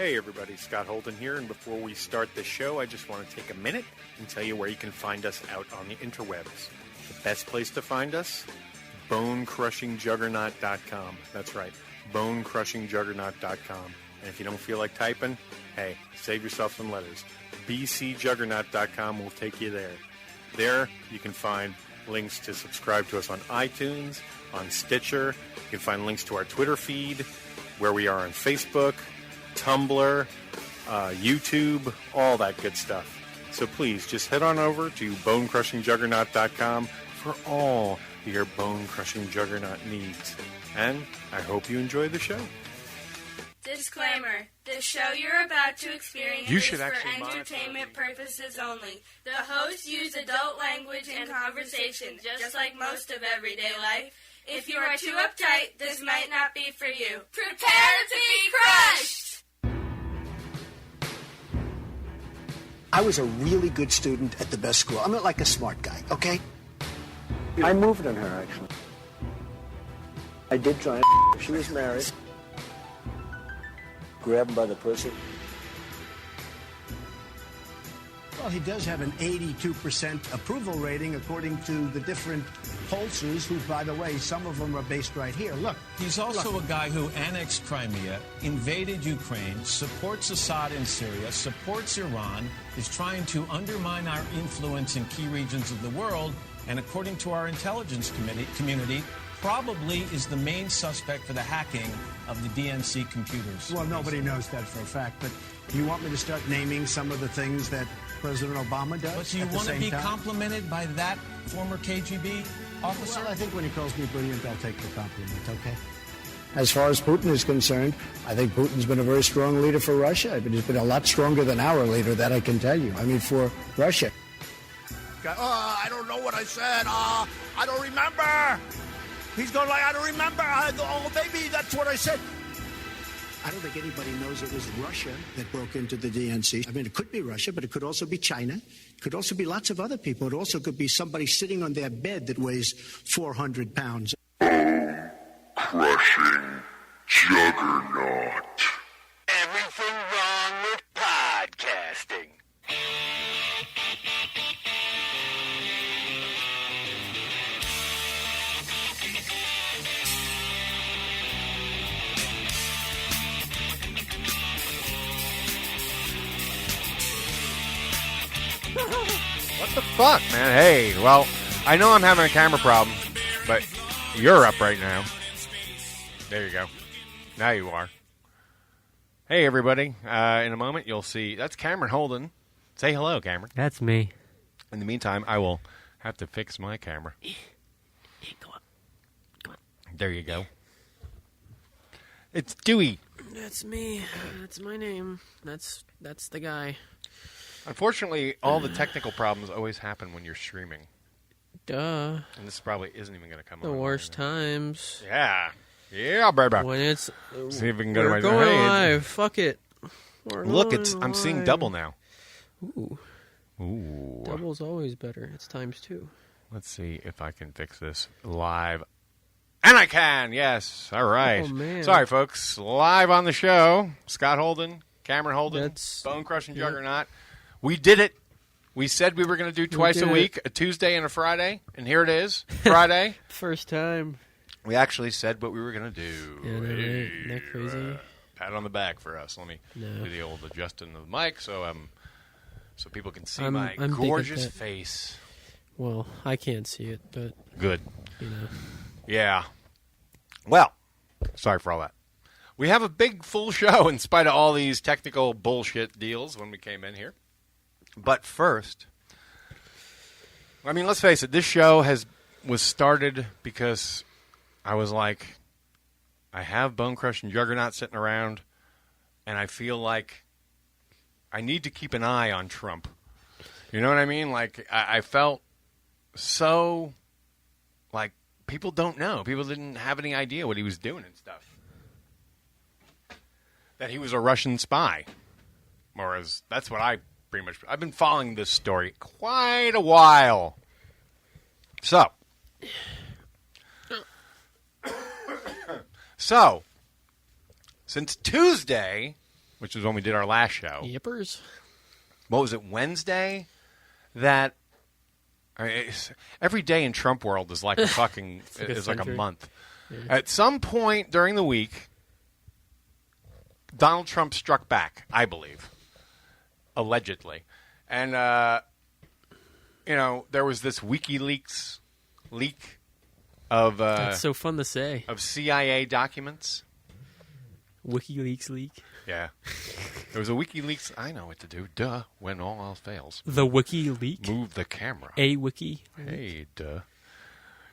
Hey everybody, Scott Holden here, and before we start the show, I just want to take a minute and tell you where you can find us out on the interwebs. The best place to find us? BoneCrushingJuggernaut.com. That's right, BoneCrushingJuggernaut.com. And if you don't feel like typing, hey, save yourself some letters. BCJ615 will take you there. There, you can find links to subscribe to us on iTunes, on Stitcher. You can find links to our Twitter feed, where we are on Facebook, Tumblr, YouTube, all that good stuff. So please, just head on over to BoneCrushingJuggernaut.com for all your bone-crushing juggernaut needs. And I hope you enjoy the show. Disclaimer. The show you're about to experience is for entertainment purposes only. The hosts use adult language and conversation, just like most of everyday life. If you are too uptight, this might not be for you. Prepare to be crushed! I was a really good student at the best school. I'm not like a smart guy, okay? I moved on her, actually. I did try. She was married. Grab him by the pussy. Well, he does have an 82% approval rating, according to the different pollsters, who, by the way, some of them are based right here. Look. He's also a guy who annexed Crimea, invaded Ukraine, supports Assad in Syria, supports Iran, is trying to undermine our influence in key regions of the world, and according to our intelligence community, probably is the main suspect for the hacking of the DNC computers. Well, nobody knows that for a fact, but you want me to start naming some of the things that President Obama does? But do you want to be complimented by that former KGB officer? Well, I think when he calls me brilliant, I'll take the compliment, okay? As far as Putin is concerned, I think Putin's been a very strong leader for Russia. But he's been a lot stronger than our leader, that I can tell you. I mean, for Russia. I don't know what I said. I don't remember. He's going like, I don't remember. Oh, maybe that's what I said. I don't think anybody knows it was Russia that broke into the DNC. I mean, it could be Russia, but it could also be China. It could also be lots of other people. It also could be somebody sitting on their bed that weighs 400 pounds. Crushing Juggernaut. Everything wrong with podcasting. What the fuck, man? Hey, well, I know I'm having a camera problem, but you're up right now. There you go. Now you are. Hey, everybody. In a moment, you'll see. That's Cameron Holden. Say hello, Cameron. That's me. In the meantime, I will have to fix my camera. Come on. Come on. There you go. It's Dewey. That's me. That's my name. That's the guy. Unfortunately, all the technical problems always happen when you're streaming. Duh. And this probably isn't even going to come The on. worst times. Yeah. Yeah, baby. When it's... See if we can go to my... We're going live. Fuck it. Look, I'm seeing double now. Ooh. Ooh. Double's always better. It's times 2. Let's see if I can fix this live. And I can, yes. All right. Oh, man. Sorry, folks. Live on the show. Scott Holden, Cameron Holden, That's... Bone Crushing Juggernaut. We did it. We said we were going to do twice a week, a Tuesday and a Friday, and here it is, Friday. First time. We actually said what we were going to do. Yeah, isn't that crazy? Pat on the back for us. Let me do the old adjusting of the mic so people can see my gorgeous face. Well, I can't see it, but... Good. You know. Yeah. Well, sorry for all that. We have a big, full show in spite of all these technical bullshit deals when we came in here. But first, I mean, let's face it, this show was started because I was like, I have Bone Crushing Juggernaut sitting around, and I feel like I need to keep an eye on Trump. You know what I mean? Like, I felt so, like, people don't know. People didn't have any idea what he was doing and stuff. That he was a Russian spy. Or that's what I pretty much... I've been following this story quite a while. So, since Tuesday, which is when we did our last show. Yippers. What was it, Wednesday? That every day in Trump world is like a fucking is like a month. Yeah. At some point during the week, Donald Trump struck back, I believe, allegedly, and there was this WikiLeaks leak of that's so fun to say, of CIA documents. WikiLeaks leak. Yeah. There was a WikiLeaks. I know what to do. Duh. When all else fails. The WikiLeak? Move the camera. A wiki? Hey, duh.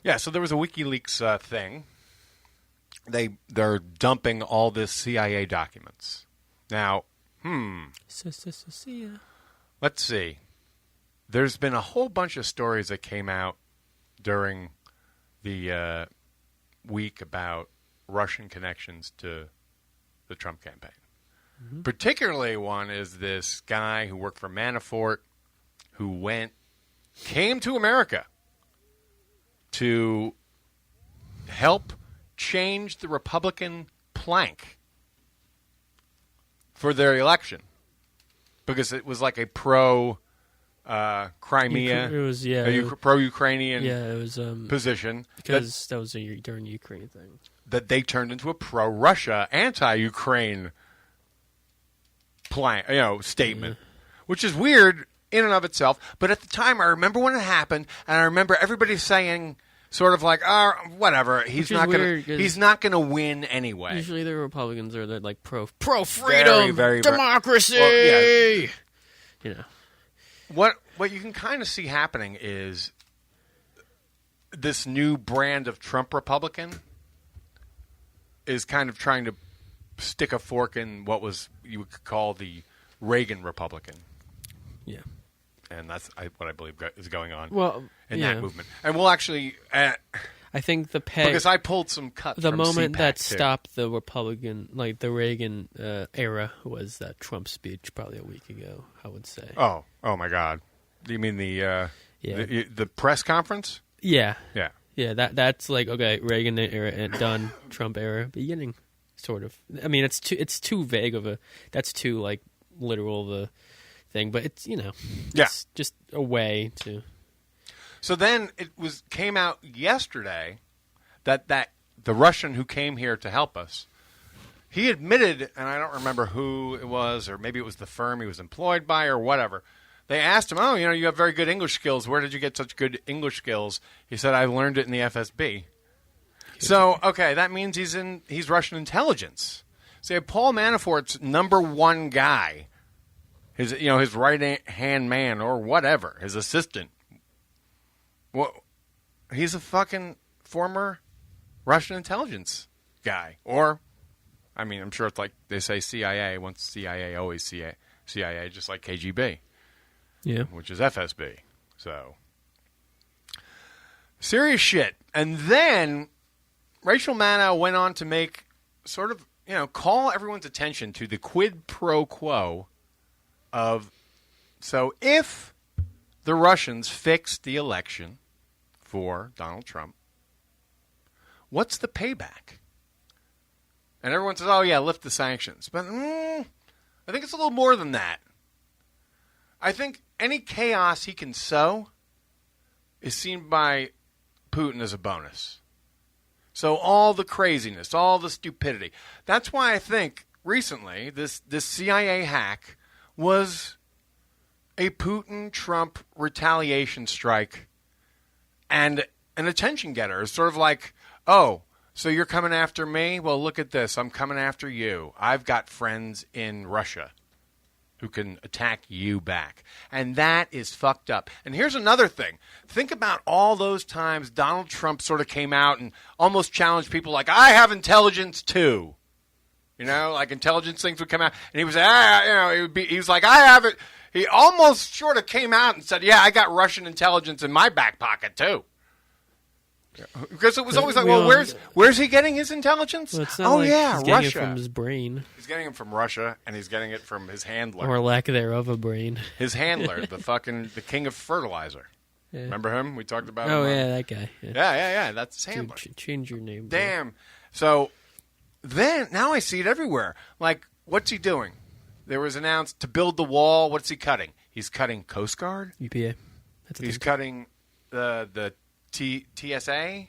Yeah, so there was a WikiLeaks thing. They're dumping all this CIA documents. Now, let's see. There's been a whole bunch of stories that came out during the week about Russian connections to the Trump campaign. Mm-hmm. Particularly one is this guy who worked for Manafort who came to America to help change the Republican plank for their election because it was like a pro Crimea, it was pro-Ukrainian position because that was during the Ukraine thing that they turned into a pro-Russia, anti-Ukraine statement, which is weird in and of itself. But at the time, I remember when it happened, and I remember everybody saying, sort of like, "Oh, whatever. He's not going to win anyway." Usually, the Republicans are like pro freedom, very, democracy. What you can kind of see happening is this new brand of Trump Republican is kind of trying to stick a fork in what you would call the Reagan Republican. Yeah. And that's what I believe is going on in that movement. And we'll actually... I think the peg... Because I pulled some cuts the from moment CPAC that too. stopped the Republican, like the Reagan era, was that Trump speech probably a week ago, I would say. Oh my God. Do you mean the press conference? Yeah. Yeah. Yeah, that's like, okay, Reagan era and done, Trump era beginning, sort of. I mean, it's too vague of that's too, like, literal of a thing, but it's, it's just a way to... So then it came out yesterday that the Russian who came here to help us, he admitted, and I don't remember who it was, or maybe it was the firm he was employed by or whatever. They asked him, you have very good English skills. Where did you get such good English skills? He said, I learned it in the FSB. So, okay, that means he's Russian intelligence. So Paul Manafort's number one guy, his right-hand man or whatever, his assistant, he's a fucking former Russian intelligence guy. Or, I mean, I'm sure it's like they say CIA. Once CIA, always CIA, just like KGB. Yeah. Which is FSB. So, serious shit. And then Rachel Maddow went on to make sort of, call everyone's attention to the quid pro quo of, so if the Russians fixed the election for Donald Trump, what's the payback? And everyone says, oh, yeah, lift the sanctions. But I think it's a little more than that. I think any chaos he can sow is seen by Putin as a bonus. So all the craziness, all the stupidity. That's why I think recently this CIA hack was a Putin-Trump retaliation strike and an attention getter. It's sort of like, oh, so you're coming after me? Well, look at this. I'm coming after you. I've got friends in Russia who can attack you back. And that is fucked up. And here's another thing. Think about all those times Donald Trump sort of came out and almost challenged people like, I have intelligence too. Like intelligence things would come out. And he was, he was like, I have it. He almost sort of came out and said, yeah, I got Russian intelligence in my back pocket too. Because it was always like, well, where's he getting his intelligence? Well, it's not he's getting Russia. It from his brain. He's getting it from Russia, and he's getting it from his handler. Or lack thereof a brain. His handler, the king of fertilizer. Yeah. Remember him? We talked about him. Oh, yeah, that guy. Yeah. That's his handler. Change your name. Damn. Bro. So then, now I see it everywhere. Like, what's he doing? there was announced to build the wall. What's he cutting? He's cutting Coast Guard. EPA. He's cutting the TSA.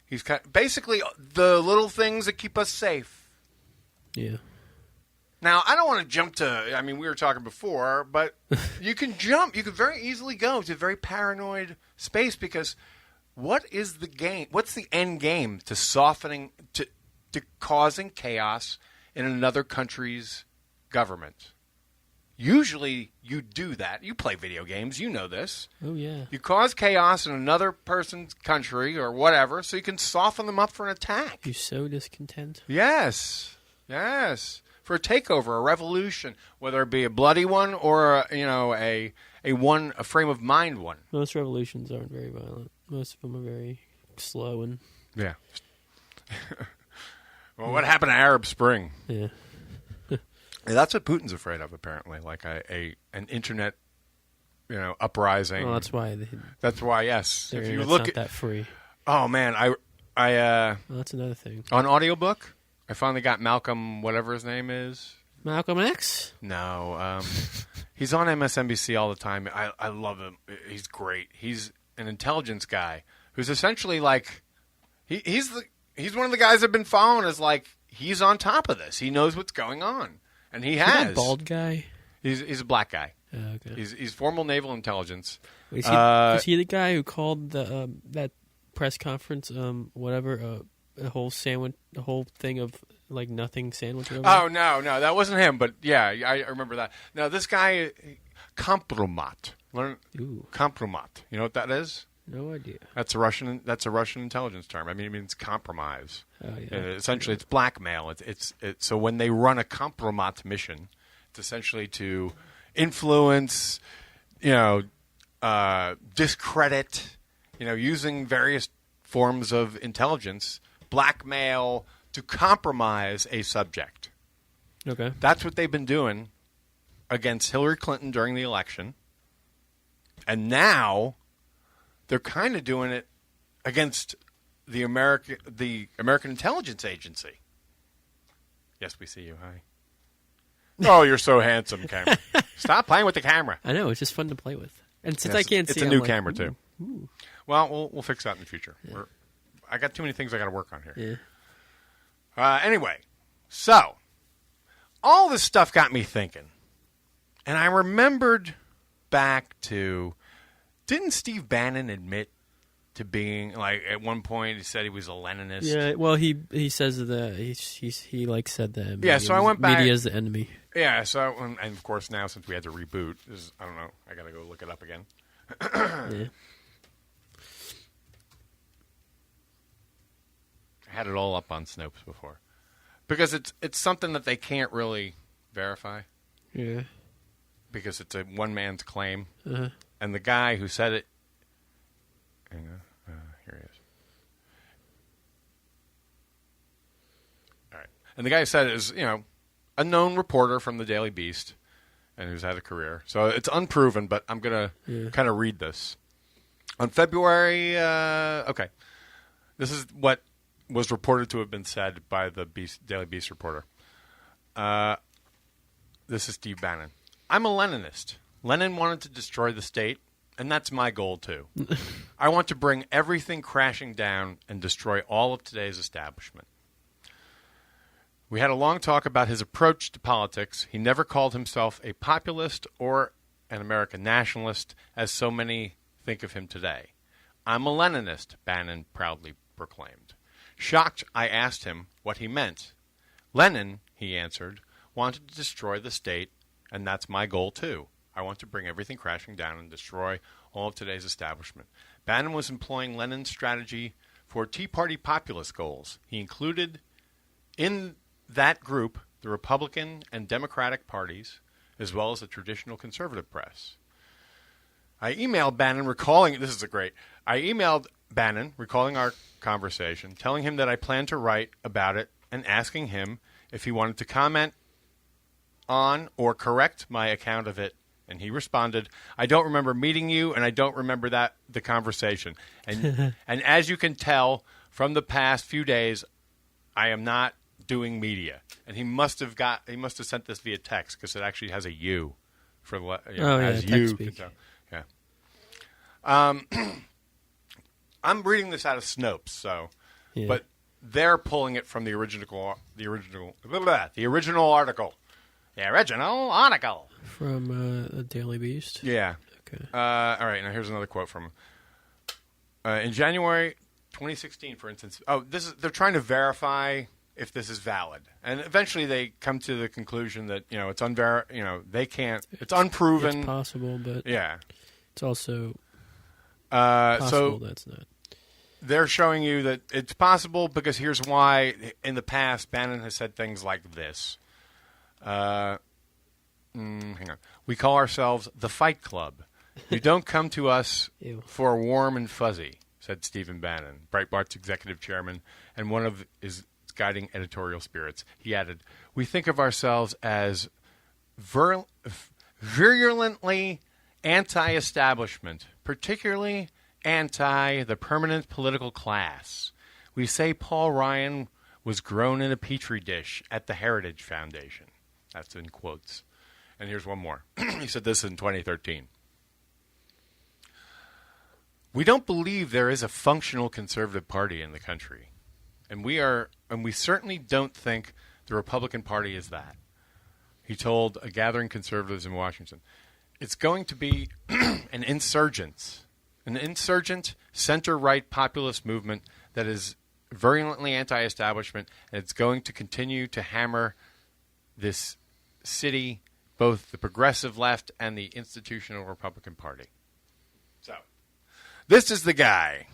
He's cut basically the little things that keep us safe. Yeah. Now, I don't want to jump to, I mean, we were talking before, but you can jump. You can very easily go to a very paranoid space because what is the game? What's the end game to softening, to causing chaos in another country's government? Usually you do that. You play video games. You know this. Oh, yeah. You cause chaos in another person's country or whatever so you can soften them up for an attack. You sow discontent? Yes. Yes. For a takeover, a revolution, whether it be a bloody one or a frame of mind one. Most revolutions aren't very violent. Most of them are very slow and yeah. Well, what happened to Arab Spring? Yeah. That's what Putin's afraid of, apparently, like an internet, uprising. Well, that's why. That's why. Yes. If you look at that free. Oh man, I well, that's another thing. On audiobook. I finally got Malcolm, whatever his name is. Malcolm X? No. He's on MSNBC all the time. I love him. He's great. He's an intelligence guy who's essentially like he's one of the guys I've been following as like he's on top of this. He knows what's going on. And he has. Is that bald guy? He's a black guy. Oh, okay. He's formal naval intelligence. Is he the guy who called that press conference a whole sandwich, a whole thing of like nothing sandwich? Oh no, that wasn't him. But yeah, I remember that. No, this guy, Kompromat. Kompromat. You know what that is? No idea. That's a Russian intelligence term. I mean, it means compromise. Oh yeah. Essentially, it's blackmail. It's so when they run a Kompromat mission, it's essentially to influence, discredit, using various forms of intelligence. Blackmail to compromise a subject. Okay. That's what they've been doing against Hillary Clinton during the election. And now they're kind of doing it against the American Intelligence Agency. Yes, we see you. Hi. Oh, you're so handsome, camera. Stop playing with the camera. I know, it's just fun to play with. And since I can't see it's a new camera too. Ooh. Well, we'll fix that in the future. Yeah. I got too many things I got to work on here. Yeah. Anyway, so all this stuff got me thinking, and I remembered back to, didn't Steve Bannon admit to being like at one point he said he was a Leninist? Yeah. Well, he says that he like said that. Yeah. So I went back. Media is the enemy. Yeah. So and of course now since we had to reboot, I don't know. I got to go look it up again. Yeah. Had it all up on Snopes before, because it's something that they can't really verify. Yeah. Because it's a one man's claim, uh-huh. And the guy who said it, here he is. All right, and the guy who said it is a known reporter from the Daily Beast, and who's had a career. So it's unproven, but I'm gonna kind of read this. On February, okay, this is what was reported to have been said by the Daily Beast reporter. This is Steve Bannon. I'm a Leninist. Lenin wanted to destroy the state, and that's my goal too. I want to bring everything crashing down and destroy all of today's establishment. We had a long talk about his approach to politics. He never called himself a populist or an American nationalist, as so many think of him today. I'm a Leninist, Bannon proudly proclaimed. Shocked, I asked him what he meant. Lenin, he answered, wanted to destroy the state, and that's my goal too. I want to bring everything crashing down and destroy all of today's establishment. Bannon was employing Lenin's strategy for Tea Party populist goals. He included in that group the Republican and Democratic parties, as well as the traditional conservative press. I emailed Bannon recalling our conversation, telling him that I planned to write about it and asking him if he wanted to comment on or correct my account of it. And he responded, I don't remember meeting you, and I don't remember the conversation. And and as you can tell from the past few days, I am not doing media, and he must have sent this via text because it actually has a U for as you. Yeah. I'm reading this out of Snopes, so, but they're pulling it from the original article. The original article from the Daily Beast. Yeah. Okay. All right. Now here's another quote from in January 2016, for instance. They're trying to verify if this is valid, and eventually they come to the conclusion that it's they can't. It's unproven. It's possible, but it's also possible that's not. They're showing you that it's possible because here's why. In the past, Bannon has said things like this. Hang on. We call ourselves the Fight Club. You don't come to us for warm and fuzzy, said Stephen Bannon, Breitbart's executive chairman and one of his guiding editorial spirits. He added, we think of ourselves as virulently anti-establishment, particularly anti the permanent political class. We say Paul Ryan was grown in a petri dish at the Heritage Foundation. That's in quotes. And here's one more. He said this in 2013. We don't believe there is a functional conservative party in the country. And we certainly don't think the Republican Party is that. He told a gathering conservatives in Washington. It's going to be an insurgent center-right populist movement that is virulently anti-establishment, and it's going to continue to hammer this city, both the progressive left and the institutional Republican Party. So, this is the guy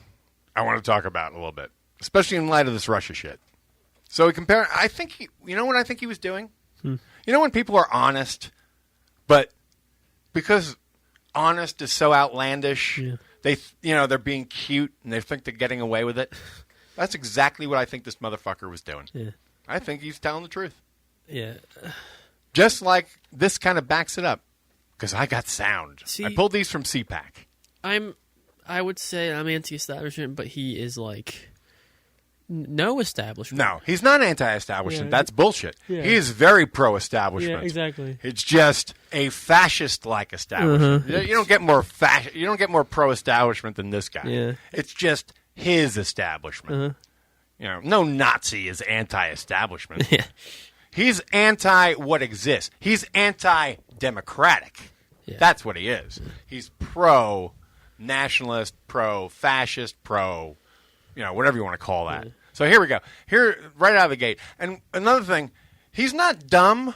I want to talk about a little bit, especially in light of this Russia shit. So we compare. I think you know what I think he was doing. You know when people are honest, but because honest is so outlandish, they're being cute and they think they're getting away with it. That's exactly what I think this motherfucker was doing. Yeah. I think he's telling the truth. Yeah. Just like this kind of backs it up, because I got sound. See, I pulled these from CPAC. I would say I'm anti-establishment, but he is like no establishment. No, he's not anti-establishment. Yeah. That's bullshit. Yeah. He is very pro-establishment. Yeah, exactly. It's just a fascist-like establishment. Uh-huh. You don't get more You don't get more pro-establishment than this guy. Yeah. It's just his establishment. Uh-huh. No Nazi is anti-establishment. Yeah. He's anti what exists. He's anti-democratic. Yeah. That's what he is. He's pro-nationalist, pro-fascist, whatever you want to call that. Yeah. So here we go. Here, right out of the gate. And another thing, he's not dumb,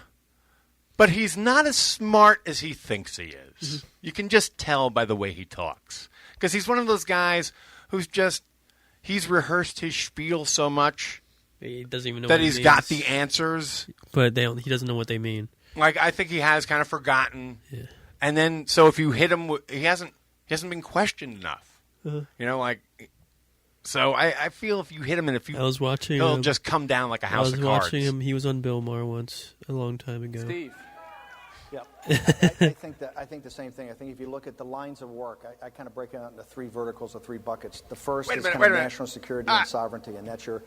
but he's not as smart as he thinks he is. Mm-hmm. You can just tell by the way he talks. Because he's one of those guys who's he's rehearsed his spiel so much he doesn't even know that what he's got the answers. But he doesn't know what they mean. Like, I think he has kind of forgotten. Yeah. And then, so if you hit him, he hasn't been questioned enough. Uh-huh. So I feel if you hit him in a few, he'll just come down like a house of cards. I was watching him. He was on Bill Maher once a long time ago. Steve. Yeah, I think the same thing. I think if you look at the lines of work, I kind of break it out into three verticals or three buckets. The first is national security and sovereignty, and that's your...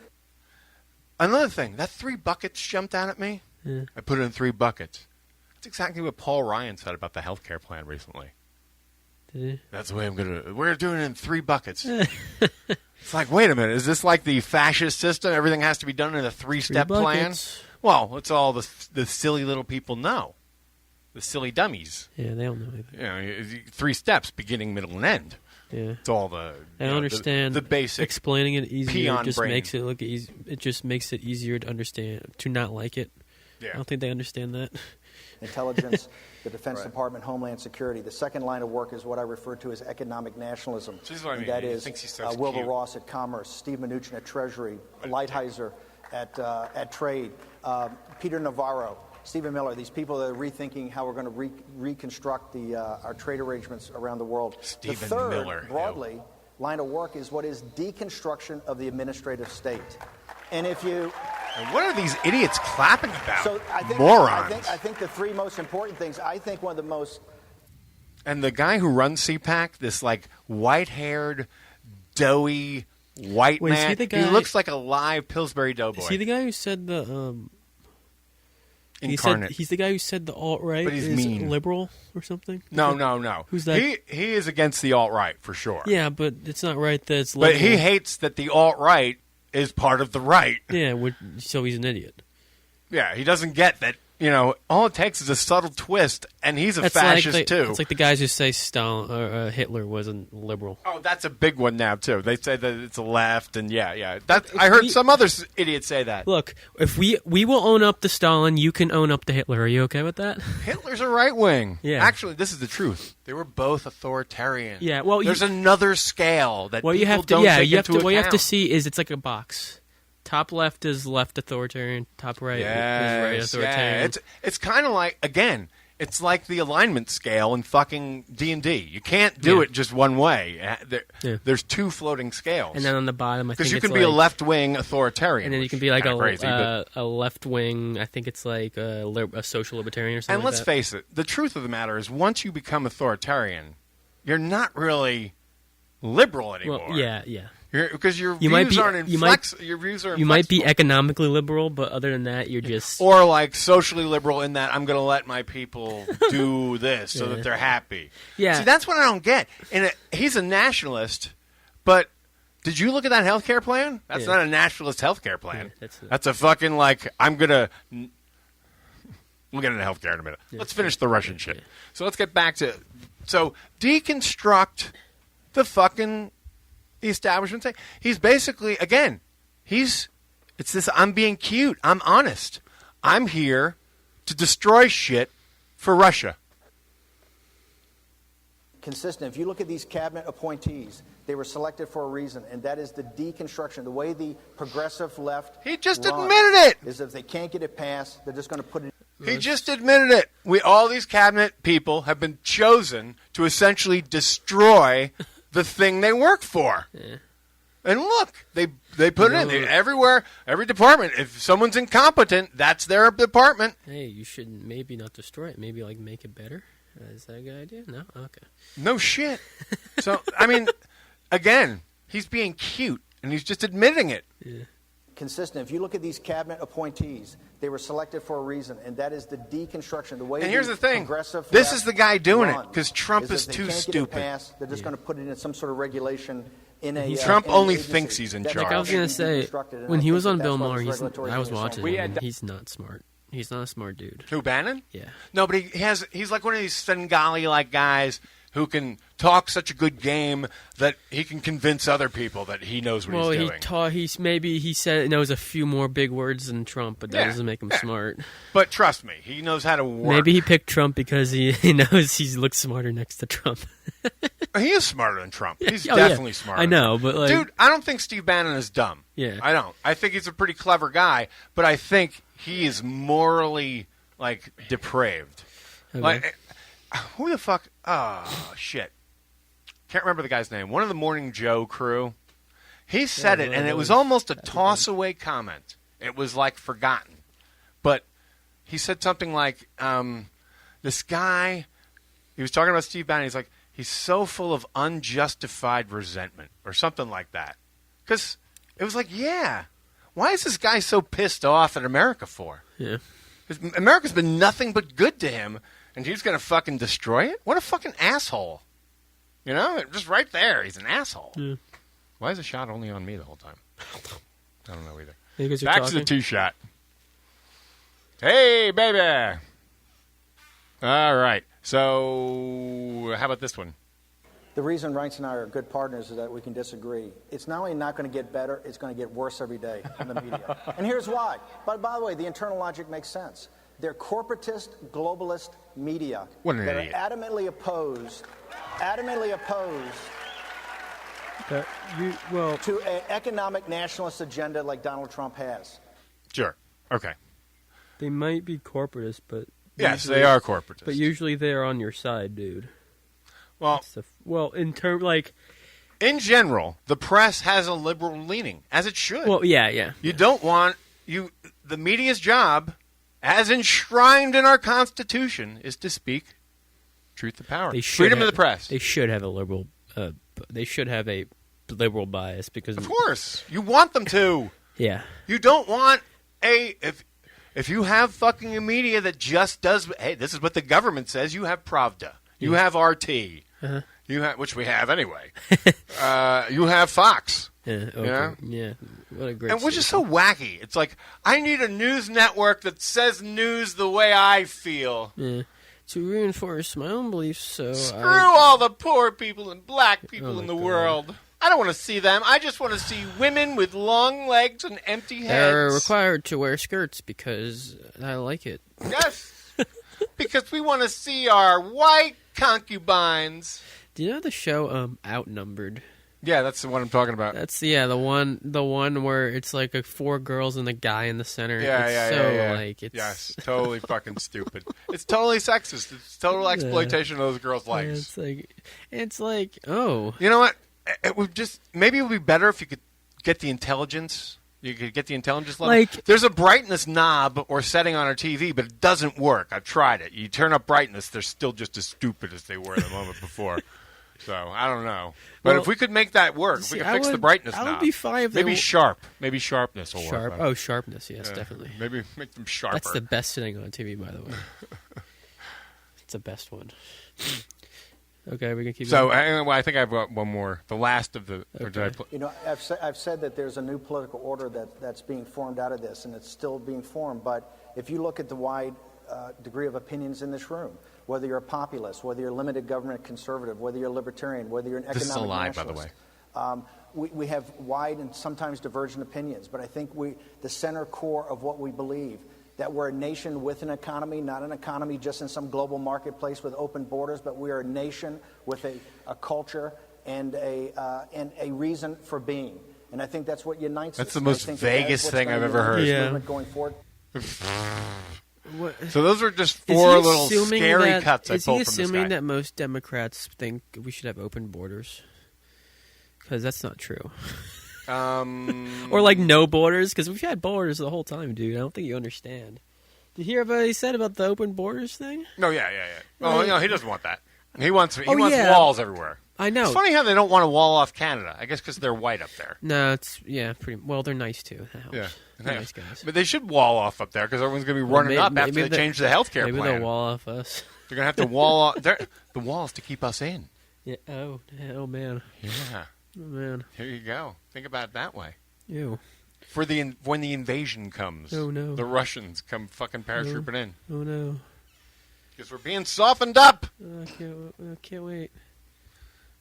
Another thing, that 3 buckets jumped out at me. Yeah. I put it in 3 buckets. That's exactly what Paul Ryan said about the healthcare plan recently. Did he? That's the way we're doing it in 3 buckets. It's like, wait a minute, is this like the fascist system? Everything has to be done in a 3-step plan? Well, it's all the silly little people know. The silly dummies. Yeah, they don't know anything. 3 steps, beginning, middle, and end. Yeah, it's all the. I understand the basic. Explaining it easier just brain. makes it look easy. It just makes it easier to understand. To not like it. Yeah. I don't think they understand that. Intelligence, the Defense Department, Homeland Security. The second line of work is what I refer to as economic nationalism. And that is Wilbur Ross at Commerce, Steve Mnuchin at Treasury, Lighthizer at Trade, Peter Navarro, Stephen Miller. These people that are rethinking how we're going to reconstruct our trade arrangements around the world. The third, broadly, line of work is what is deconstruction of the administrative state. And if you... And what are these idiots clapping about? So morons. I think the 3 most important things, I think one of the most... And the guy who runs CPAC, this like white-haired, doughy, white Wait, is man. he the guy- He looks like a live Pillsbury Doughboy. Is he the guy who said the Incarnate. He's the guy who said the alt-right But he's is mean. liberal or something? No. Who's that? He is against the alt-right, for sure. Yeah, but it's not right that it's liberal. But he hates that the alt-right is part of the right. Yeah, so he's an idiot. Yeah, he doesn't get that, all it takes is a subtle twist, and he's a fascist, too. It's like the guys who say Stalin or Hitler wasn't liberal. Oh, that's a big one now, too. They say that it's a left, and yeah. I heard some other idiot say that. Look, if we will own up to Stalin, you can own up to Hitler. Are you okay with that? Hitler's a right-wing. Yeah. Actually, this is the truth. They were both authoritarian. Yeah, well, there's another scale that what people you have to, don't yeah, take you have into to. account. What you have to see is it's like a box. Top left is left authoritarian. Top right is right authoritarian. Yeah. It's kind of like, again, it's like the alignment scale in fucking D&D. You can't do it just one way. There's two floating scales. And then on the bottom, I think because you it's can be like, a left-wing authoritarian. and then you can be like crazy, a left-wing. I think it's like a social libertarian or something. And let's face it, the truth of the matter is, once you become authoritarian, you're not really liberal anymore. Well, yeah. Because your views aren't inflexible. Your views are inflexible. You might be economically liberal, but other than that, you're just or like socially liberal in that I'm going to let my people do this so that they're happy. Yeah. See, that's what I don't get. And he's a nationalist, but did you look at that healthcare plan? That's not a nationalist healthcare plan. That's a fucking I'm going to. We'll get into healthcare in a minute. Let's finish the Russian shit. So let's get back to deconstruct the fucking. The establishment thing. He's basically, again, it's this, I'm being cute. I'm honest. I'm here to destroy shit for Russia. Consistent. If you look at these cabinet appointees, they were selected for a reason, and that is the deconstruction. The way the progressive left He just runs admitted it. is if they can't get it passed, they're just going to put it. He just admitted it. All these cabinet people have been chosen to essentially destroy the thing they work for. Yeah. And look, they put it in everywhere, every department. If someone's incompetent, that's their department. Hey, you should maybe not destroy it. Maybe make it better. Is that a good idea? No? Okay. No shit. So, I mean, again, he's being cute, and he's just admitting it. Yeah. Consistent. If you look at these cabinet appointees, they were selected for a reason, and that is the deconstruction. The way. And here's the thing: progressive this is the guy doing it run because Trump is if they too can't stupid. Get it passed, they're just going to put it in some sort of regulation. Trump in only agency. thinks he's in That- charge. Like I was going to say, when he was on Bill Maher, I was watching We him, and he's not smart. He's not a smart dude. Who, Bannon? Yeah. No, but he's like one of these Svengali-like guys who can talk such a good game that he can convince other people that he knows what he's doing. He knows a few more big words than Trump, but that doesn't make him smart. But trust me, he knows how to work. Maybe he picked Trump because he knows he looks smarter next to Trump. He is smarter than Trump. He's definitely smarter. I know, but dude, I don't think Steve Bannon is dumb. Yeah. I don't. I think he's a pretty clever guy, but I think he is morally depraved. Okay. Who the fuck? Oh, shit. Can't remember the guy's name. One of the Morning Joe crew. He said it, and it was almost a toss-away comment. It was, forgotten. But he said something like, this guy, he was talking about Steve Bannon, he's like, he's so full of unjustified resentment, or something like that. Because it was like, yeah, why is this guy so pissed off at America for? Yeah. America's been nothing but good to him, and he's going to fucking destroy it? What a fucking asshole. Just right there, he's an asshole. Yeah. Why is the shot only on me the whole time? I don't know either. Back to the two-shot. Hey, baby! All right. So, how about this one? The reason Reince and I are good partners is that we can disagree. It's not only not going to get better, it's going to get worse every day in the media. And here's why. But by the way, the internal logic makes sense. They're corporatist, globalist media What an that idiot. are adamantly opposed to an economic nationalist agenda like Donald Trump has. Sure. Okay. They might be corporatists, but Yes, they are corporatists. But usually they're on your side, dude. Well, in general, the press has a liberal leaning, as it should. Well, yeah. You don't want the media's job, as enshrined in our Constitution, is to speak truth to power. Freedom of the press. They should have a liberal. They should have a liberal bias because of course you want them to. Yeah. You don't want if you have fucking a media that just does. Hey, this is what the government says. You have Pravda. You have RT. Uh-huh. You have, which we have anyway. You have Fox. Yeah. Yeah. What a great. And which is so wacky. It's like I need a news network that says news the way I feel. Yeah. To reinforce my own beliefs, so screw all the poor people and black people in the world. I don't want to see them. I just want to see women with long legs and empty heads. They're required to wear skirts because I like it. Yes, because we want to see our white concubines. Do you know the show Outnumbered? Yeah, that's the one I'm talking about. That's the one where it's like 4 girls and a guy in the center. It's totally fucking stupid. It's totally sexist. It's total exploitation of those girls' lives. It's like oh, you know what? It would maybe it would be better if you could get the intelligence. You could get the intelligence level. Like, there's a brightness knob or setting on our TV, but it doesn't work. I've tried it. You turn up brightness, they're still just as stupid as they were the moment before. So I don't know, but if we could make that work, if we could fix the brightness knob, I would be fine if maybe sharp, maybe sharpness will work. Oh, sharpness, yes, definitely. Maybe make them sharper. That's the best setting on TV, by the way. It's the best one. Okay, we can keep. So I think I've got one more. The last of the. Okay. You know, I've said that there's a new political order that's being formed out of this, and it's still being formed. But if you look at the wide degree of opinions in this room, whether you're a populist, whether you're a limited government conservative, whether you're a libertarian, whether you're an economic nationalist. This is a lie, by the way. We have wide and sometimes divergent opinions, but I think the center core of what we believe, that we're a nation with an economy, not an economy just in some global marketplace with open borders, but we are a nation with a culture and a reason for being. And I think that's what unites us. That's the most vaguest thing I've ever heard. Yeah. Going forward. So those are just 4 little scary cuts I pulled from this guy. Is he assuming that most Democrats think we should have open borders? Because that's not true. Or like no borders, because we've had borders the whole time, dude. I don't think you understand. Did you hear what he said about the open borders thing? No, yeah. Oh, no, he doesn't want that. He wants walls everywhere. I know. It's funny how they don't want to wall off Canada. I guess because they're white up there. No, pretty well. They're nice too. That helps. Yeah, they're nice guys. But they should wall off up there because everyone's going to be running up after they change the healthcare plan. Maybe they'll wall off us. They're going to have to wall off the walls to keep us in. Yeah. Oh man. Yeah. Oh man. Here you go. Think about it that way. Ew. When the invasion comes. Oh no. The Russians come fucking paratrooping in. Oh no. Because we're being softened up. I can't wait.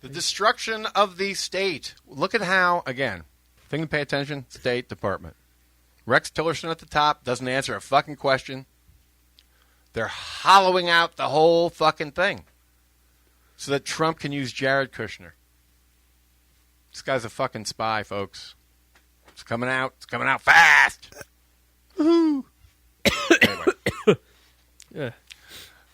The destruction of the state. Look at how, again, thing to pay attention, State Department. Rex Tillerson at the top doesn't answer a fucking question. They're hollowing out the whole fucking thing so that Trump can use Jared Kushner. This guy's a fucking spy, folks. It's coming out. It's coming out fast. Woohoo! Anyway. Yeah.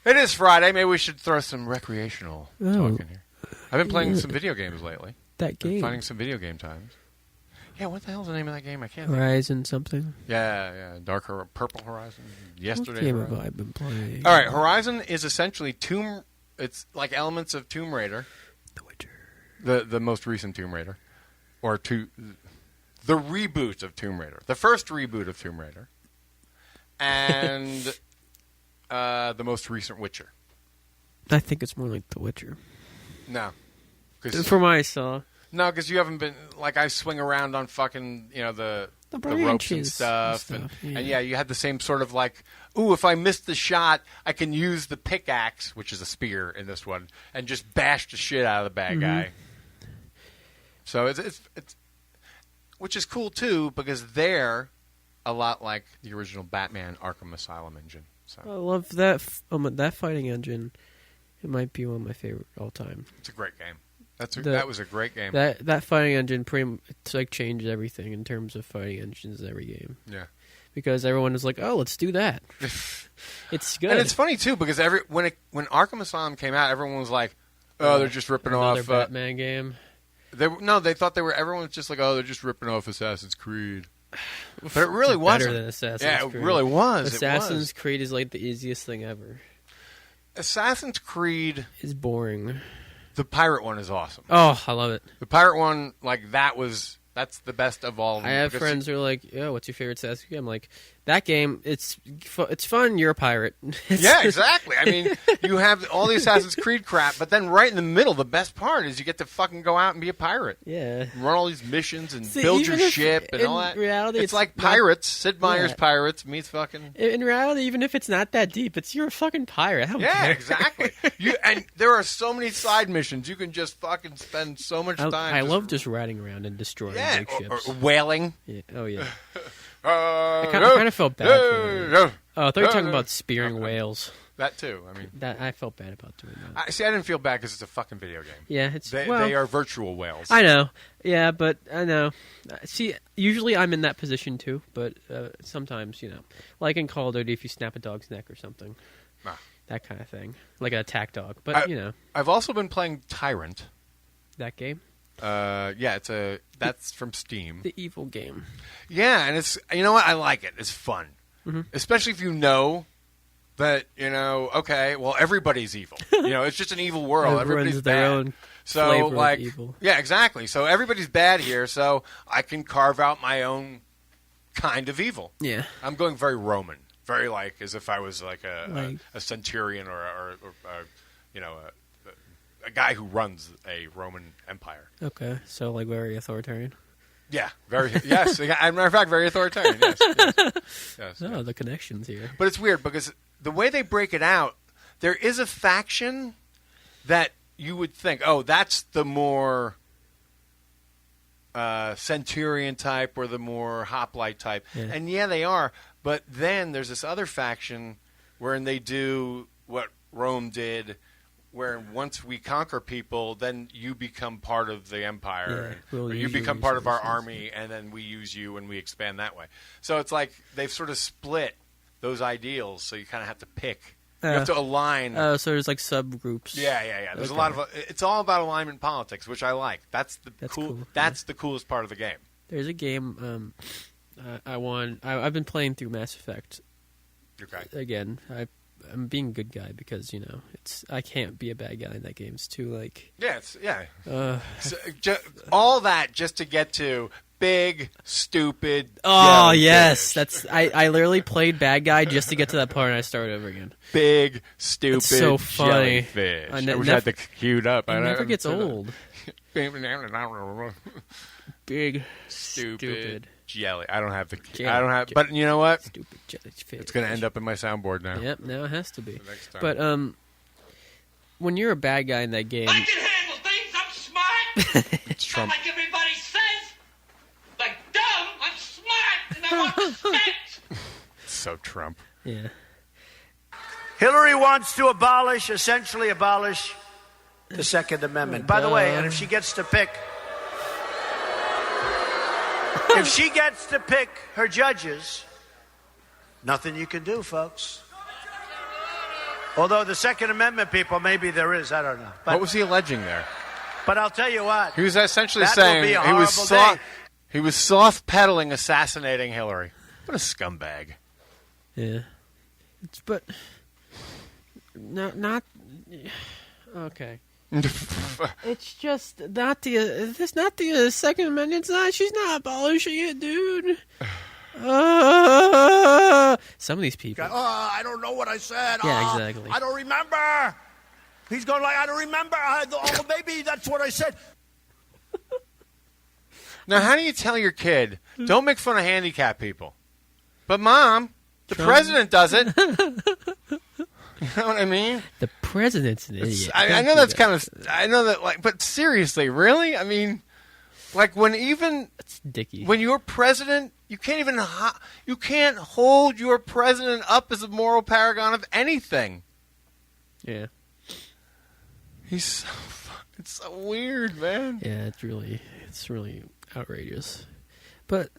It is Friday. Maybe we should throw some recreational talk in here. I've been playing some video games lately. That game? Finding some video game times. Yeah, what the hell's the name of that game? I can't Horizon think. Something? Yeah. Purple Horizon. Yesterday. What game have I been playing? All right, Horizon is essentially it's like elements of Tomb Raider. The Witcher. The most recent Tomb Raider. Or the reboot of Tomb Raider. The first reboot of Tomb Raider. And the most recent Witcher. I think it's more like The Witcher. No. From what I saw. No, because you haven't been... Like, I swing around on fucking, the ropes and stuff. And you had the same sort of like, ooh, if I miss the shot, I can use the pickaxe, which is a spear in this one, and just bash the shit out of the bad guy. So it's which is cool, too, because they're a lot like the original Batman Arkham Asylum engine. So. I love that that fighting engine. It might be one of my favorite all time. It's a great game. That was a great game. That fighting engine changed everything in terms of fighting engines in every game. Yeah. Because everyone is like, oh, let's do that. It's good. And it's funny, too, because when Arkham Asylum came out, everyone was like, oh, they're just ripping off... Another Batman game. They thought everyone was just like, oh, they're just ripping off Assassin's Creed. But it really wasn't. Better than Assassin's Creed. Yeah, it really was. Assassin's Creed is like the easiest thing ever. Assassin's Creed is boring. The pirate one is awesome. Oh, I love it. The pirate one, like, that's the best of all of them. I have friends who are like, "Yo, what's your favorite Assassin's Creed?" I'm like, "That game, it's fun. You're a pirate." Yeah, exactly. I mean, you have all the Assassin's Creed crap, but then right in the middle, the best part is you get to fucking go out and be a pirate. Yeah. Run all these missions and build your ship and all that. Reality, it's like Pirates. Sid Meier's Pirates meets fucking... In reality, even if it's not that deep, you're a fucking pirate. I don't care. Exactly. And there are so many side missions. You can just fucking spend so much time. I love just riding around and destroying big ships. Or whaling. Yeah. Oh, yeah. I kind of felt bad for that. Oh, I thought you were talking about spearing whales. That too. I mean, I felt bad about doing that. I didn't feel bad because it's a fucking video game. Yeah, they are virtual whales. I know. Yeah, but I know. See, usually I'm in that position too, but sometimes, like in Call of Duty, if you snap a dog's neck or something, that kind of thing, like an attack dog. But I've also been playing Tyrant. That game. That's from Steam. The evil game. Yeah, and it's, you know what? I like it. It's fun. Mm-hmm. Especially if you know that, okay, well, everybody's evil. It's just an evil world. Everybody's their bad. Own so, like, evil. Yeah, exactly. So everybody's bad here, so I can carve out my own kind of evil. Yeah. I'm going very Roman. Very like, as if I was like a centurion or a guy who runs a Roman empire. Okay, so like very authoritarian. Yeah, yes. As a matter of fact, very authoritarian. Yes. The connections here. But it's weird because the way they break it out, there is a faction that you would think, oh, that's the more centurion type or the more hoplite type, and they are. But then there's this other faction wherein they do what Rome did, where once we conquer people, then you become part of the empire. Or you become part of our army, and then we use you and we expand that way. So it's like they've sort of split those ideals, so you kind of have to pick. You have to align. Oh, so there's like subgroups. Yeah. There's a lot of... It's all about alignment politics, which I like. That's cool. That's the coolest part of the game. There's a game I've been playing through Mass Effect. Okay. Again, I'm being a good guy because I can't be a bad guy in that game. It's too like all that just to get to big stupid. Oh yes, that's I literally played bad guy just to get to that part and I started over again. Big stupid. It's so funny. Jellyfish. I wish I had the queued up. It never gets old. Big stupid. Jelly. I don't have the. I don't have. But you know what? Stupid jellyfish. It's going to end up in my soundboard now. Yep. Now it has to be. Next time. But when you're a bad guy in that game, I can handle things. I'm smart. It's Trump. Not like everybody says. Like dumb. I'm smart, and I want respect. So Trump. Yeah. Hillary wants to essentially abolish the Second Amendment. By the way, and if she gets to pick. If she gets to pick her judges, nothing you can do, folks. Although the Second Amendment people, maybe there is, I don't know. But, what was he alleging there? But I'll tell you what. He was essentially saying he was soft pedaling assassinating Hillary. What a scumbag. Yeah. But not okay. It's just not the Second Amendment. She's not abolishing it, dude. Some of these people. I don't know what I said. Yeah, exactly. I don't remember. He's going like, I don't remember. Maybe that's what I said. Now, how do you tell your kid, don't make fun of handicapped people? But, Mom, the president does it. You know what I mean? The president's an idiot. I know that's kind of... I know that, like... But seriously, really? I mean, like, when even... That's dicky. When you're president, you can't even... You can't hold your president up as a moral paragon of anything. Yeah. He's so... It's so weird, man. Yeah, it's really outrageous. But...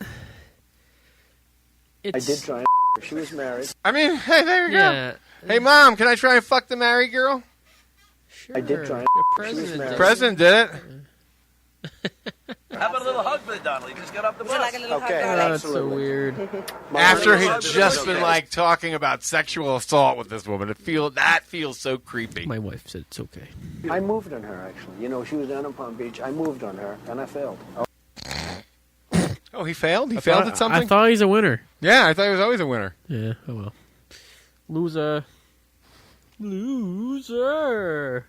I did try. She was married. I mean, hey, there you go. Hey, Mom, can I try and fuck the married girl? Sure. I did try. The president did it. How about a little hug for the Donald? He just got off the bus. Like a little Okay, hot dog? That's so weird. After he'd just been like talking about sexual assault with this woman, that feels so creepy. My wife said it's okay. I moved on her, actually. You know, she was down in Palm Beach. I moved on her, and I failed. Oh, he failed? He failed at something? I thought he's a winner. Yeah, I thought he was always a winner. Yeah, oh well. Loser.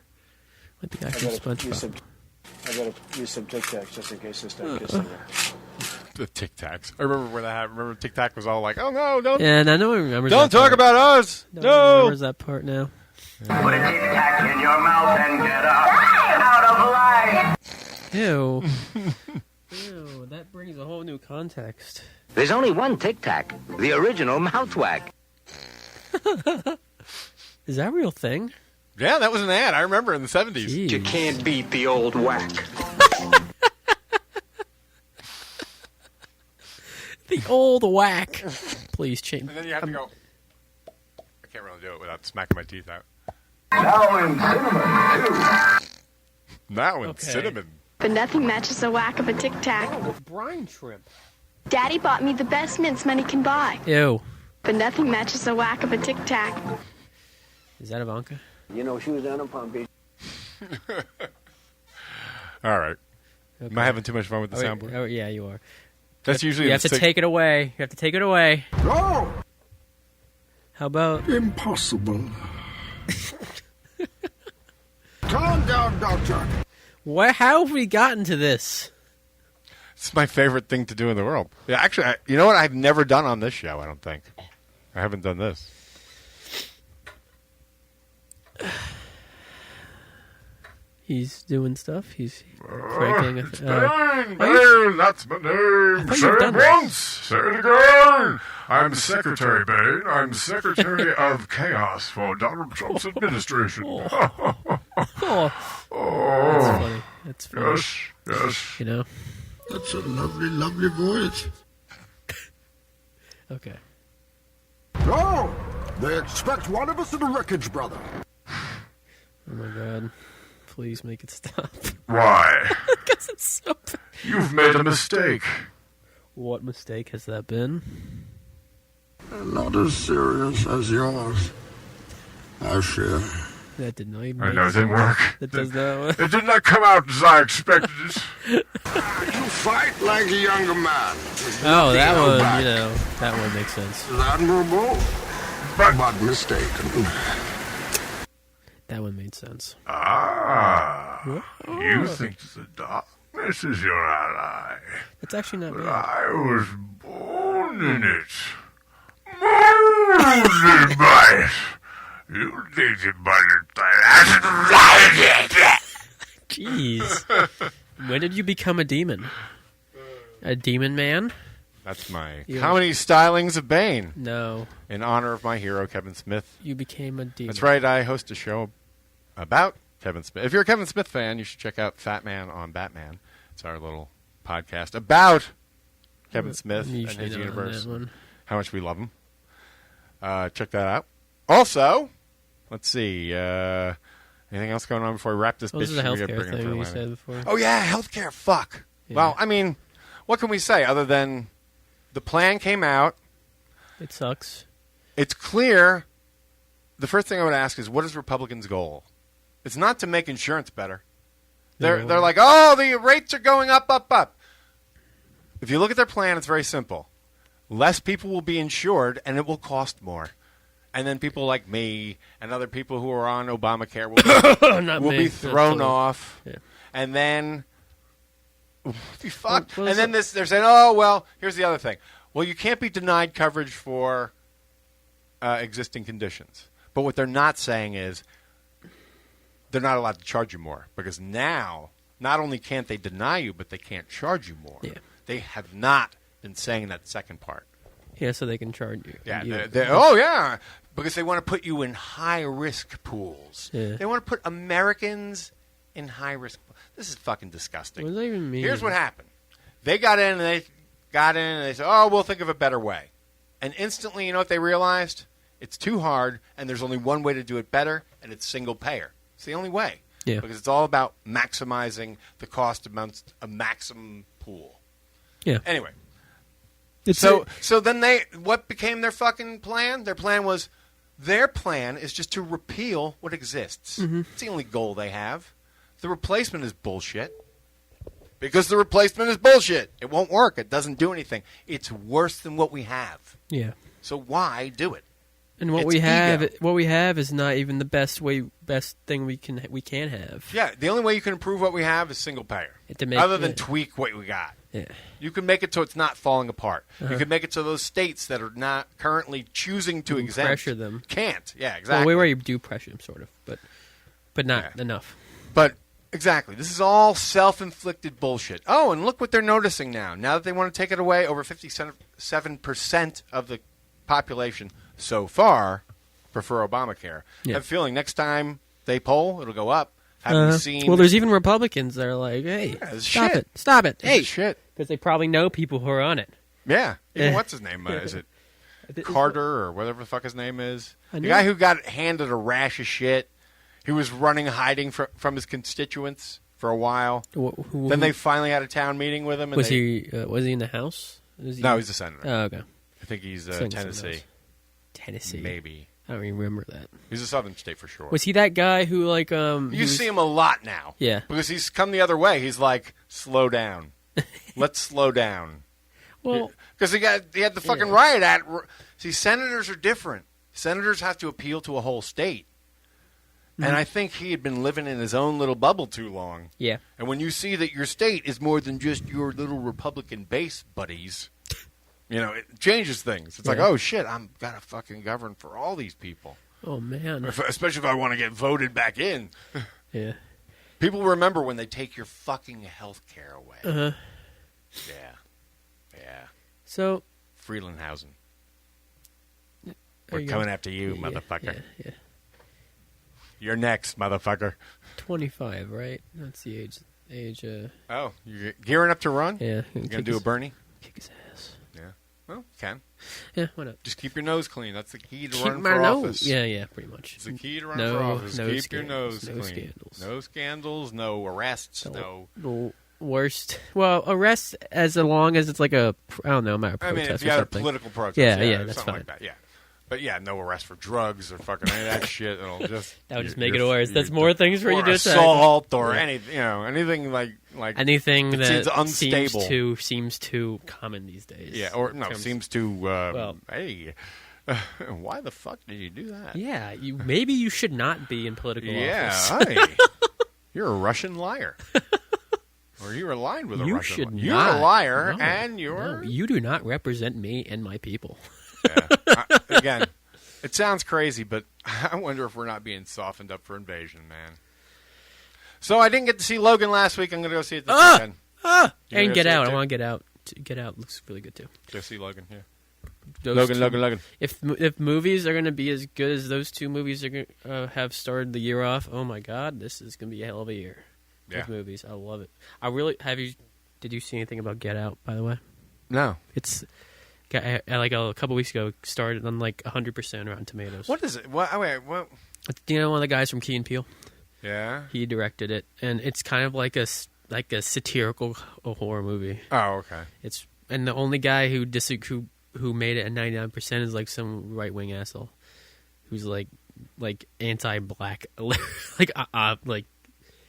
Like the guy from SpongeBob. I gotta use some Tic Tacs just in case I start kissing her. The Tic Tacs. I remember where that happened. Remember Tic Tac was all like, "Oh no, don't." Yeah, and I know I remember. Don't talk about us. No. Remembers that part now. Put a Tic Tac in your mouth and get out of line. Ew. Ew. That brings a whole new context. There's only one Tic Tac, the original mouthwack. Is that a real thing? Yeah, that was an ad. I remember in the 70s. Jeez. You can't beat the old whack. The old whack. Please change. And then you have to go. I can't really do it without smacking my teeth out. Now in cinnamon, too. Now in Okay. cinnamon. But nothing matches the whack of a Tic Tac. Oh, brine shrimp. Daddy bought me the best mints money can buy. Ew. But nothing matches the whack of a Tic Tac. Is that Ivanka? You know, she was down in Palm Beach. All right. Okay. Am I having too much fun with the Oh, soundboard? oh, yeah, you are. That's usually You have to take it away. You have to take it away. No! How about... Impossible. Calm down, Doctor. How have we gotten to this? It's my favorite thing to do in the world. Yeah, actually, you know what? I've never done on this show, I don't think. I haven't done this. He's doing stuff. He's cranking. Bang, Bane, that's my name. Say it once, say it again. I'm Secretary Bane. I'm Secretary of Chaos for Donald Trump's administration. Oh. That's funny. That's funny. Yes, yes. You know? That's a lovely, lovely voice. Okay. No! They expect one of us in the wreckage, brother. Oh my god. Please make it stop. Why? Because it's so bad. You've made a mistake. What mistake has that been? Not as serious as yours. I share. That did not even I know it didn't work. That does not. It did not come out as I expected it. You fight like a younger man. Oh, that one, you know, that one makes sense. Is admirable, but mistaken. That one made sense. Ah, you think the darkness is your ally. That's actually not But bad. I was born in it. Molded by it. You think it Jeez. When did you become a demon? A demon man? That's my You- comedy stylings of Bane. No. In honor of my hero, Kevin Smith. You became a demon. That's right. I host a show about Kevin Smith. If you're a Kevin Smith fan, you should check out Fat Man on Batman. It's our little podcast about Kevin Smith and usually his not on universe. that one. How much we love him. Check that out. Also, let's see. Anything else going on before we wrap this Well, this bitch? is a We gotta healthcare bring it thing for you Atlanta. said before. Oh, yeah, healthcare. Fuck. Yeah. Well, I mean, what can we say other than the plan came out? It sucks. It's clear. The first thing I would ask is, what is Republicans' goal? It's not to make insurance better. They're like, oh, the rates are going up, up, up. If you look at their plan, it's very simple. Less people will be insured, and it will cost more. And then people like me and other people who are on Obamacare will be thrown off. Yeah. And then, be fucked. Well, and then they're saying, oh, well, here's the other thing. Well, you can't be denied coverage for existing conditions. But what they're not saying is they're not allowed to charge you more. Because now, not only can't they deny you, but they can't charge you more. Yeah. They have not been saying that second part. Yeah, so they can charge you. Yeah. You- Oh, yeah. Because they want to put you in high-risk pools. Yeah. They want to put Americans in high-risk pools. This is fucking disgusting. What does that even mean? Here's what happened. They got in and they said, oh, we'll think of a better way. And instantly, you know what they realized? It's too hard, and there's only one way to do it better, and it's single payer. It's the only way. Yeah. Because it's all about maximizing the cost amongst a maximum pool. Yeah. Anyway. So then what became their fucking plan? Their plan is just to repeal what exists. Mm-hmm. It's the only goal they have. The replacement is bullshit. Because the replacement is bullshit. It won't work. It doesn't do anything. It's worse than what we have. Yeah. So why do it? And what we have is not even the best thing we can have. Yeah, the only way you can improve what we have is single payer. Other than tweak what we got. Yeah. You can make it so it's not falling apart. You can make it so those states that are not currently choosing to exempt pressure them. Can't. Yeah, exactly. Well, where you do pressure them, sort of, but not enough. But exactly, this is all self-inflicted bullshit. Oh, and look what they're noticing now. Now that they want to take it away, over 57% of the population so far prefer Obamacare. Yeah. I have a feeling next time they poll, it'll go up. Have you seen? Well, there's even Republicans that are like, "Hey, stop it, hey, shit," because they probably know people who are on it. Yeah, even what's his name? Is it Carter or whatever the fuck his name is? The guy who got handed a rash of shit. He was hiding from his constituents for a while. Then they finally had a town meeting with him. And was he in the House? No, he's a senator. Oh, okay. I think he's Tennessee. Tennessee, maybe. I don't even remember that. He's a southern state for sure. Was he that guy who You see him a lot now. Yeah. Because he's come the other way. He's like, slow down. Let's slow down. Well, because he had the fucking riot act. See, senators are different. Senators have to appeal to a whole state. Mm-hmm. And I think he had been living in his own little bubble too long. Yeah. And when you see that your state is more than just your little Republican base buddies, it changes things. It's like, oh shit, I'm gotta fucking govern for all these people. Oh man. Especially if I want to get voted back in. Yeah. People remember when they take your fucking health care away. Uh-huh. Yeah. So Freelandhausen. We're coming after you, motherfucker. Yeah. You're next, motherfucker. 25, right? That's the age. Oh, you're gearing up to run? Yeah. You gonna do a Bernie? Kick his ass. Yeah. Well, you can. Yeah, why not? Just keep your nose clean. That's the key to keep running my for nose. office. Yeah, pretty much. It's the key to running for office. Keep your nose clean. Scandals. No scandals, no arrests, no... Worst. Well, arrests as long as it's like a protest or something. if you have a political protest, that's something fine. like that, yeah. But no arrest for drugs or fucking any of that shit. It'll just that would just make it worse. That's more things for you to say. Assault or anything like anything that seems unstable seems too common these days. Yeah, or seems to. Hey, why the fuck did you do that? Yeah, maybe you should not be in political office. Yeah, hey, you're a Russian liar. Or you're aligned with a Russian liar. You're a liar, and you're... No, you do not represent me and my people. Yeah. Again, it sounds crazy, but I wonder if we're not being softened up for invasion, man. So I didn't get to see Logan last week. I'm going to go see it this weekend. And Get Out. I want to Get Out. Get Out looks really good, too. Go see Logan, yeah. Logan. If movies are going to be as good as those two movies are going to have started the year off, oh my God, this is going to be a hell of a year. With movies. I love it. Did you see anything about Get Out, by the way? No. It's like a couple weeks ago, started on like 100% Rotten Tomatoes. What is it? What? Do you know one of the guys from Key and Peele? Yeah. He directed it, and it's kind of like a satirical horror movie. Oh, okay. And the only guy who made it at 99% is like some right wing asshole who's like anti-black, like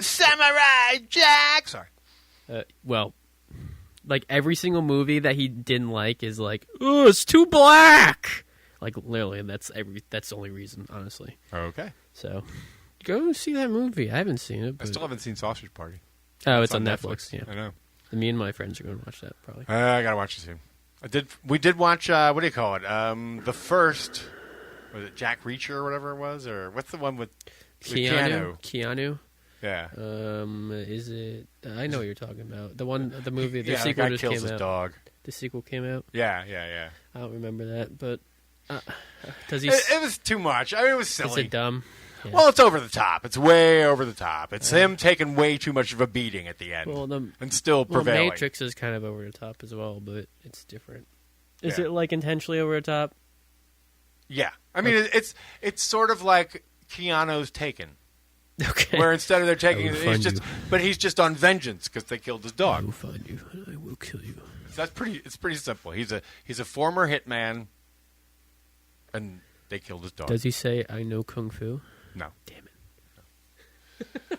Samurai Jack. Sorry. Well, like every single movie that he didn't like is like, oh, it's too black. Like literally, that's the only reason, honestly. Okay. So, go see that movie. I haven't seen it. I still haven't seen Sausage Party. Oh, it's on Netflix. Yeah, I know. Me and my friends are going to watch that probably. I gotta watch it soon. We did watch. What do you call it? The first. Was it Jack Reacher or whatever it was, or what's the one with Keanu? Yeah. Is it? I know what you're talking about. The movie. The sequel the guy just kills came his out. dog. The sequel came out. Yeah. I don't remember that, but it was too much. I mean, it was silly. Is it dumb? Yeah. Well, it's over the top. It's way over the top. It's him taking way too much of a beating at the end, and still prevailing. Matrix is kind of over the top as well, but it's different. Is it like intentionally over the top? Yeah, I mean it's sort of like Keanu's Taken. Okay. Where instead of they're taking, but he's just on vengeance because they killed his dog. I will find you and I will kill you. So it's pretty simple. He's a former hitman, and they killed his dog. Does he say I know kung fu? No. Damn it. No.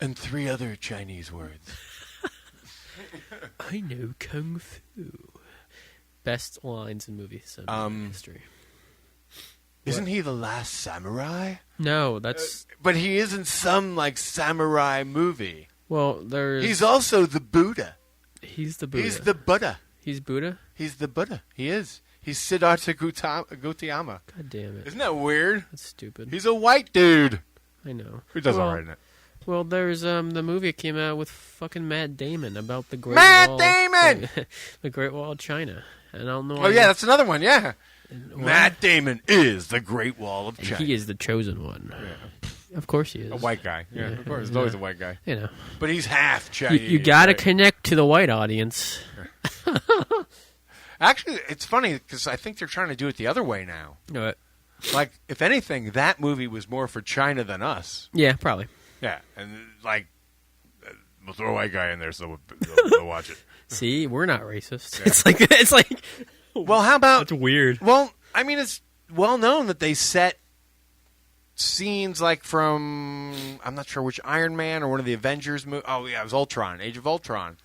And 3 other Chinese words. I know kung fu. Best lines in movie history. Isn't he the last samurai? No, that's. But he is in some samurai movie. Well, there's. He's also the Buddha. He's the Buddha. He's the Buddha. He's Buddha. He's the Buddha. He is. He's Siddhartha Gautama. God damn it! Isn't that weird? That's stupid. He's a white dude. I know. Who does all right in it? Well, there's the movie that came out with fucking Matt Damon about the Great Wall. Damon! The Great Wall of China. And I don't know. Oh yeah, that's another one. Yeah. Matt Damon is the Great Wall of China. He is the chosen one. Yeah. Of course he is. A white guy. Yeah, of course. There's always a white guy. You know. But he's half Chinese. You got to connect to the white audience. Actually, it's funny because I think they're trying to do it the other way now. What? Like, if anything, that movie was more for China than us. Yeah, probably. Yeah, and we'll throw a white guy in there so they'll watch it. See, we're not racist. Yeah. It's like. Well, how about? That's weird. Well, I mean, it's well known that they set scenes from I'm not sure which Iron Man or one of the Avengers movies. Oh yeah, it was Ultron, Age of Ultron.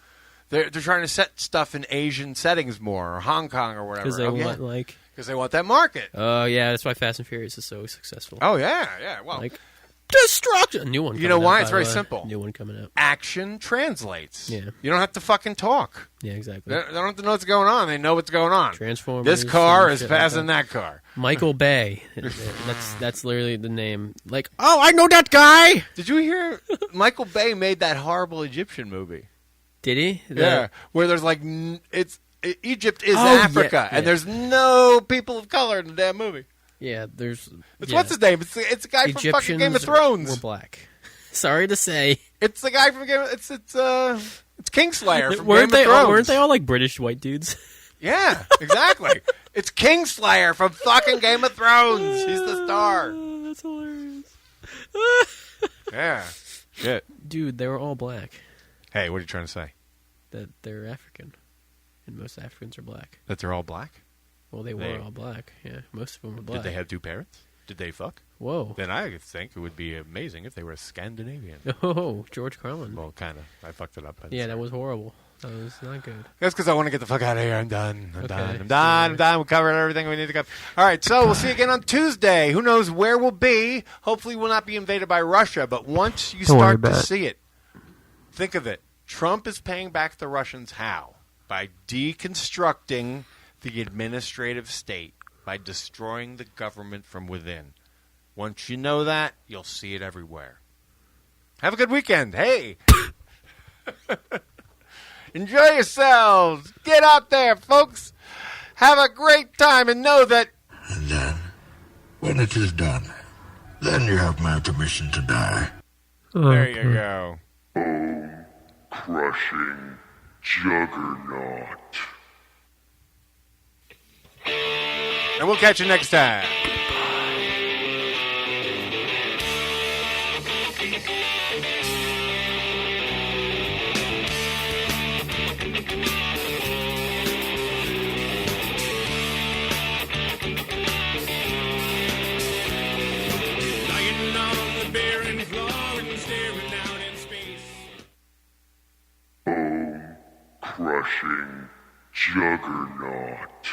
They're trying to set stuff in Asian settings more, or Hong Kong, or whatever. Because they want that market. Oh yeah, that's why Fast and Furious is so successful. Oh yeah. Well, destruction. New one. You know why? It's very simple. New one coming out. Action translates. Yeah. You don't have to fucking talk. Yeah, exactly. They don't have to know what's going on. They know what's going on. Transformers. This car is passing that car. Michael Bay. That's literally the name. Oh, I know that guy. Did you hear? Michael Bay made that horrible Egyptian movie. Did he? Yeah. Where there's Egypt is Africa, and there's no people of color in the damn movie. Yeah, there's. What's his name? It's a guy Egyptians from fucking Game of Thrones. We're black. Sorry to say. It's the guy from Game. It's Kingslayer from Game of Thrones. Weren't they all British white dudes? Yeah, exactly. It's Kingslayer from fucking Game of Thrones. He's the star. That's hilarious. Yeah. Shit. Dude, they were all black. Hey, what are you trying to say? That they're African, and most Africans are black. That they're all black? Well, they were all black. Yeah, most of them were black. Did they have 2 parents? Did they fuck? Whoa. Then I think it would be amazing if they were Scandinavian. Oh, George Carlin. Well, kind of. I fucked it up. Yeah, that was horrible. That was not good. That's because I want to get the fuck out of here. I'm done. I'm done. We covered everything we need to cover. All right, so we'll see you again on Tuesday. Who knows where we'll be? Hopefully we'll not be invaded by Russia, but once you start to see it, think of it. Trump is paying back the Russians how? By deconstructing the administrative state, by destroying the government from within. Once you know that, you'll see it everywhere. Have a good weekend. Hey! Enjoy yourselves. Get out there, folks. Have a great time and know that... And then, when it is done, then you have my permission to die. There you go. Crushing Juggernaut. And we'll catch you next time. Lying on the barren floor and staring out in space. Crushing Juggernaut.